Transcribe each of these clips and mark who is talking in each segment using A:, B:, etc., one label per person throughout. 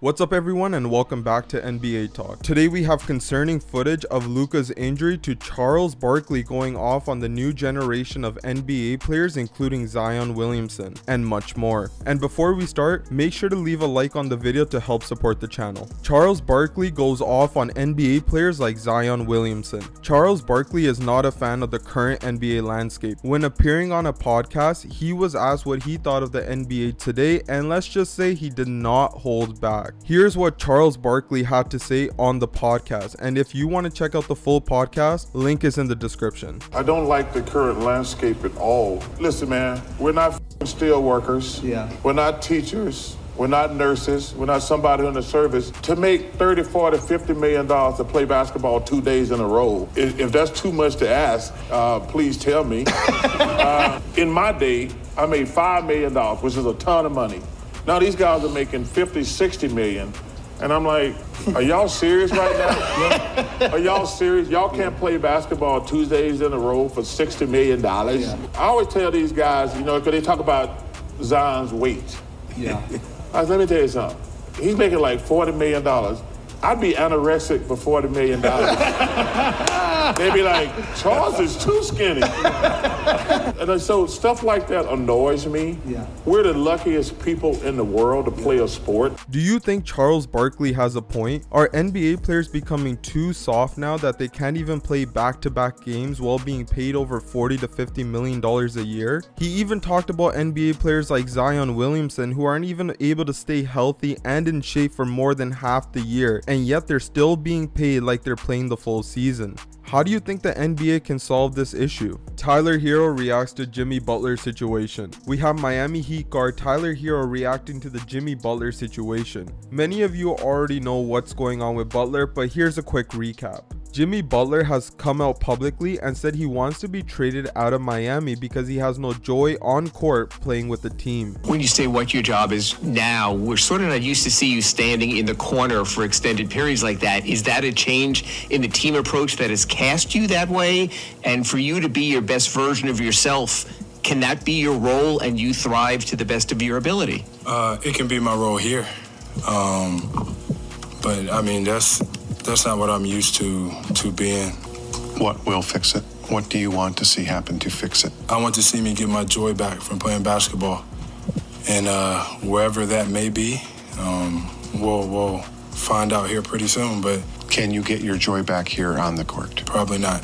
A: What's up everyone and welcome back to NBA Talk. Today we have concerning footage of Luka's injury to Charles Barkley going off on the new generation of NBA players including Zion Williamson and much more. And before we start, make sure to leave a like on the video to help support the channel. Charles Barkley goes off on NBA players like Zion Williamson. Charles Barkley is not a fan of the current NBA landscape. When appearing on a podcast, he was asked what he thought of the NBA today, and let's just say he did not hold back. Here's what Charles Barkley had to say on the podcast, and if you want to check out the full podcast, link is in the description.
B: I don't like the current landscape at all. Listen, man, we're not steel workers. Yeah. We're not teachers. We're not nurses. We're not somebody in the service. To make $30, $40, $50 million to play basketball 2 days in a row, if that's too much to ask, please tell me. In my day, I made $5 million, which is a ton of money. Now these guys are making 50, 60 million. And I'm like, are y'all serious right now? Are y'all serious? Y'all can't play basketball 2 days in a row for $60 million? Yeah. I always tell these guys, because they talk about Zion's weight. Yeah. Let me tell you something. He's making like $40 million. I'd be anorexic for $40 million. They'd be like, Charles is too skinny. And so stuff like that annoys me. Yeah. We're the luckiest people in the world to play a sport.
A: Do you think Charles Barkley has a point? Are NBA players becoming too soft now that they can't even play back-to-back games while being paid over $40 to $50 million a year? He even talked about NBA players like Zion Williamson who aren't even able to stay healthy and in shape for more than half the year, and yet they're still being paid like they're playing the full season. How do you think the NBA can solve this issue? Tyler Herro reacts to Jimmy Butler situation. We have Miami Heat guard Tyler Herro reacting to the Jimmy Butler situation. Many of you already know what's going on with Butler, but here's a quick recap. Jimmy Butler has come out publicly and said he wants to be traded out of Miami because he has no joy on court playing with the team.
C: When you say what your job is now, we're sort of not used to see you standing in the corner for extended periods like that. Is that a change in the team approach that has cast you that way? And for you to be your best version of yourself, can that be your role and you thrive to the best of your ability?
D: It can be my role here. But I mean, that's not what I'm used to being.
E: What will fix it? What do you want to see happen to fix it?
D: I want to see me get my joy back from playing basketball. And wherever that may be, we'll find out here pretty soon. But
E: can you get your joy back here on the court?
D: Probably not.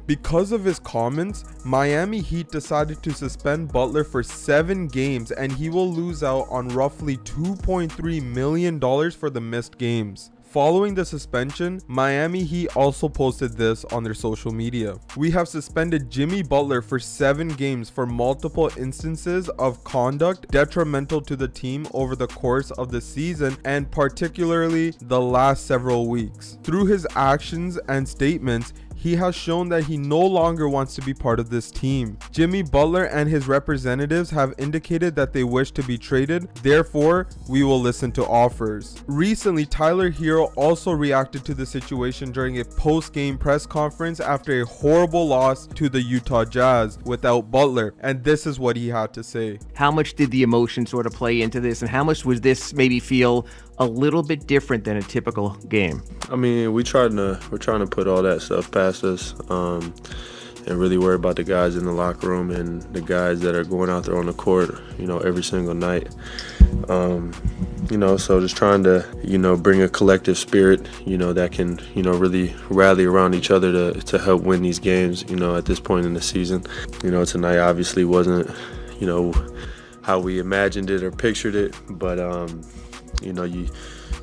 A: Because of his comments, Miami Heat decided to suspend Butler for 7 games and he will lose out on roughly $2.3 million for the missed games. Following the suspension, Miami Heat also posted this on their social media. We have suspended Jimmy Butler for 7 games for multiple instances of conduct detrimental to the team over the course of the season and particularly the last several weeks. Through his actions and statements, he has shown that he no longer wants to be part of this team. Jimmy Butler and his representatives have indicated that they wish to be traded, therefore, we will listen to offers. Recently, Tyler Herro also reacted to the situation during a post-game press conference after a horrible loss to the Utah Jazz without Butler, and this is what he had to say.
C: How much did the emotion sort of play into this, and how much was this maybe feel a little bit different than a typical game?
F: I mean, we're trying to put all that stuff past us and really worry about the guys in the locker room and the guys that are going out there on the court, every single night. So just trying to, bring a collective spirit, that can, really rally around each other to help win these games, at this point in the season. Tonight obviously wasn't, how we imagined it or pictured it, but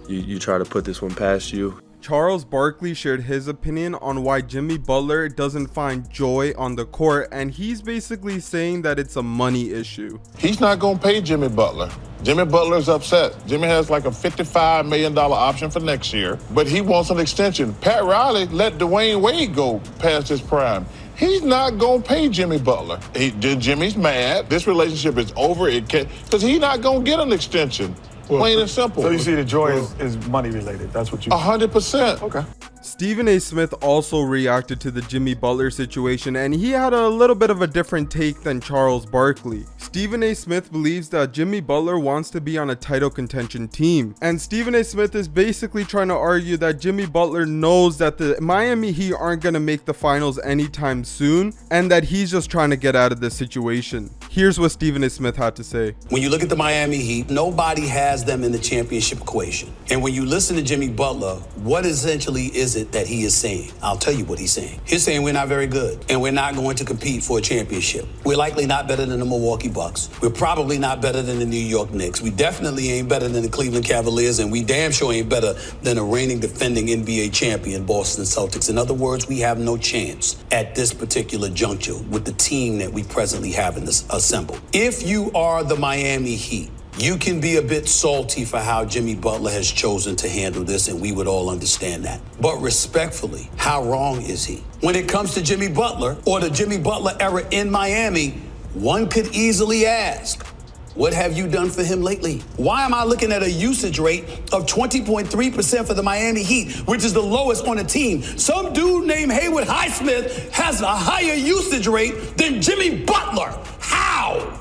F: you try to put this one past you.
A: Charles Barkley shared his opinion on why Jimmy Butler doesn't find joy on the court, and he's basically saying that it's a money issue.
B: He's not going to pay Jimmy Butler. Jimmy Butler's upset. Jimmy has like a $55 million option for next year, but he wants an extension. Pat Riley let Dwayne Wade go past his prime. He's not going to pay Jimmy Butler. Jimmy's mad. This relationship is over because he's not going to get an extension. Plain and simple.
G: So you see the joy is money related. That's what you
B: 100%.
G: Okay.
A: Stephen A. Smith also reacted to the Jimmy Butler situation, and he had a little bit of a different take than Charles Barkley. Stephen A. Smith believes that Jimmy Butler wants to be on a title contention team, and Stephen A. Smith is basically trying to argue that Jimmy Butler knows that the Miami Heat aren't going to make the finals anytime soon, and that he's just trying to get out of this situation. Here's what Stephen A. Smith had to say.
H: When you look at the Miami Heat, nobody has them in the championship equation. And when you listen to Jimmy Butler, what essentially is it that he is saying? I'll tell you what he's saying. He's saying we're not very good, and we're not going to compete for a championship. We're likely not better than the Milwaukee Bucks. We're probably not better than the New York Knicks. We definitely ain't better than the Cleveland Cavaliers, and we damn sure ain't better than the reigning defending NBA champion Boston Celtics. In other words, we have no chance at this particular juncture with the team that we presently have in this assembled. If you are the Miami Heat, you can be a bit salty for how Jimmy Butler has chosen to handle this, and we would all understand that. But respectfully, how wrong is he? When it comes to Jimmy Butler or the Jimmy Butler era in Miami, one could easily ask, what have you done for him lately? Why am I looking at a usage rate of 20.3% for the Miami Heat, which is the lowest on the team? Some dude named Haywood Highsmith has a higher usage rate than Jimmy Butler. How?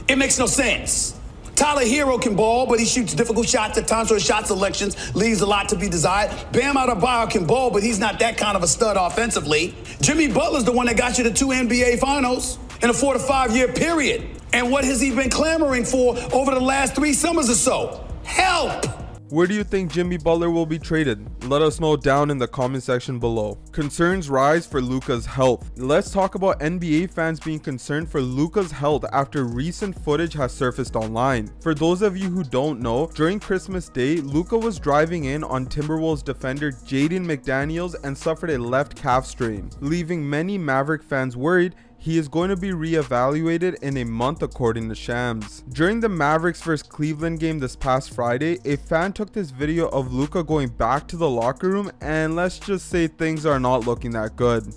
H: It makes no sense. Tyler Herro can ball, but he shoots difficult shots at times, so his shot selections leaves a lot to be desired. Bam Adebayo can ball, but he's not that kind of a stud offensively. Jimmy Butler's the one that got you to 2 NBA finals in a 4 to 5 year period. And what has he been clamoring for over the last 3 summers or so? Help!
A: Where do you think Jimmy Butler will be traded? Let us know down in the comment section below. Concerns rise for Luka's health. Let's talk about NBA fans being concerned for Luka's health after recent footage has surfaced online. For those of you who don't know, during Christmas Day, Luka was driving in on Timberwolves defender Jaden McDaniels and suffered a left calf strain, leaving many Maverick fans worried he is going to be reevaluated in a month according to Shams. During the Mavericks vs Cleveland game this past Friday, a fan took this video of Luka going back to the locker room, and let's just say things are not looking that good.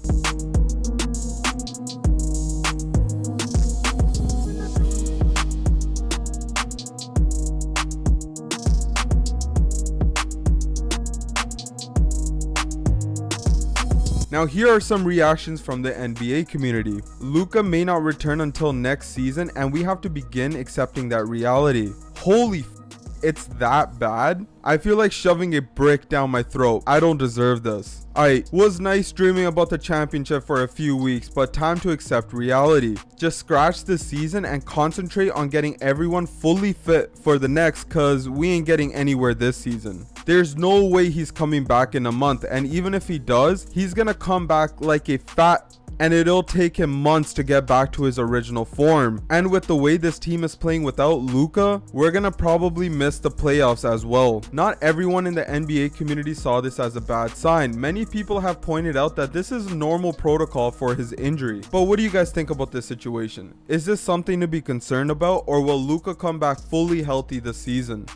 A: Now here are some reactions from the NBA community. Luka may not return until next season, and we have to begin accepting that reality. Holy it's that bad? I feel like shoving a brick down my throat. I don't deserve this. Was nice dreaming about the championship for a few weeks, but time to accept reality. Just scratch this season and concentrate on getting everyone fully fit for the next, cause we ain't getting anywhere this season. There's no way he's coming back in a month, and even if he does, he's gonna come back like a fat, and it'll take him months to get back to his original form. And with the way this team is playing without Luka, we're gonna probably miss the playoffs as well. Not everyone in the NBA community saw this as a bad sign. Many people have pointed out that this is normal protocol for his injury. But what do you guys think about this situation? Is this something to be concerned about, or will Luka come back fully healthy this season?